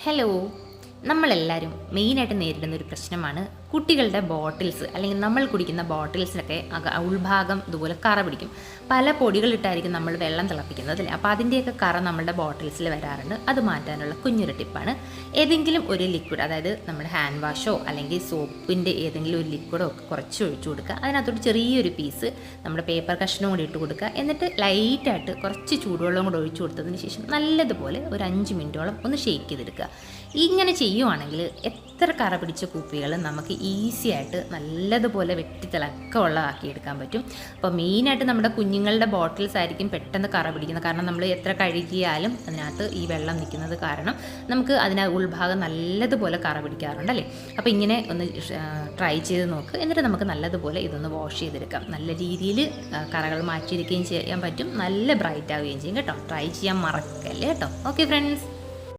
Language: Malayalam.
ഹലോ, നമ്മളെല്ലാവരും മെയിനായിട്ട് നേരിടുന്ന ഒരു പ്രശ്നമാണ് കുട്ടികളുടെ ബോട്ടിൽസ് അല്ലെങ്കിൽ നമ്മൾ കുടിക്കുന്ന ബോട്ടിൽസിനൊക്കെ ഉൾഭാഗം ഇതുപോലെ കറ പിടിക്കും. പല പൊടികളിട്ടായിരിക്കും നമ്മൾ വെള്ളം തിളപ്പിക്കുന്നത് അല്ലേ. അപ്പോൾ അതിൻ്റെയൊക്കെ കറ നമ്മുടെ ബോട്ടിൽസിൽ വരാറുണ്ട്. അത് മാറ്റാനുള്ള കുഞ്ഞൊരു ടിപ്പാണ്. ഏതെങ്കിലും ഒരു ലിക്വിഡ്, അതായത് നമ്മുടെ ഹാൻഡ് വാഷോ അല്ലെങ്കിൽ സോപ്പിൻ്റെ ഏതെങ്കിലും ഒരു ലിക്വിഡോ ഒക്കെ കുറച്ച് ഒഴിച്ചു കൊടുക്കുക. അതിനകത്തോട്ട് ചെറിയൊരു പീസ് നമ്മുടെ പേപ്പർ കഷ്ണം കൂടി ഇട്ട് കൊടുക്കുക. എന്നിട്ട് ലൈറ്റായിട്ട് കുറച്ച് ചൂടുവെള്ളം കൂടെ ഒഴിച്ചു കൊടുത്തതിന് ശേഷം നല്ലതുപോലെ ഒരു 5 മിനിറ്റോളം ഒന്ന് ഷേക്ക് ചെയ്തെടുക്കുക. ഇങ്ങനെ ചെയ്യുവാണെങ്കിൽ എത്ര കറ പിടിച്ച കുപ്പികൾ നമുക്ക് ഈസി ആയിട്ട് നല്ലതുപോലെ വെട്ടിത്തിളക്കമുള്ളതാക്കിയെടുക്കാൻ പറ്റും. അപ്പോൾ മെയിനായിട്ട് നമ്മുടെ കുഞ്ഞുങ്ങളുടെ ബോട്ടിൽസ് ആയിരിക്കും പെട്ടെന്ന് കറ പിടിക്കുന്നത്. കാരണം നമ്മൾ എത്ര കഴുകിയാലും അതിനകത്ത് ഈ വെള്ളം നിൽക്കുന്നത് കാരണം നമുക്ക് ഉൾഭാഗം നല്ലതുപോലെ കറ പിടിക്കാറുണ്ടല്ലേ. അപ്പോൾ ഇങ്ങനെ ഒന്ന് ട്രൈ ചെയ്ത് നോക്ക്. എന്നിട്ട് നമുക്ക് നല്ലതുപോലെ ഇതൊന്ന് വാഷ് ചെയ്തെടുക്കാം. നല്ല രീതിയിൽ കറകൾ മാറ്റിയെടുക്കുകയും ചെയ്യാൻ പറ്റും. നല്ല ബ്രൈറ്റ് ആവുകയും ചെയ്യും കേട്ടോ. ട്രൈ ചെയ്യാൻ മറക്കല്ലേ കേട്ടോ. Okay friends.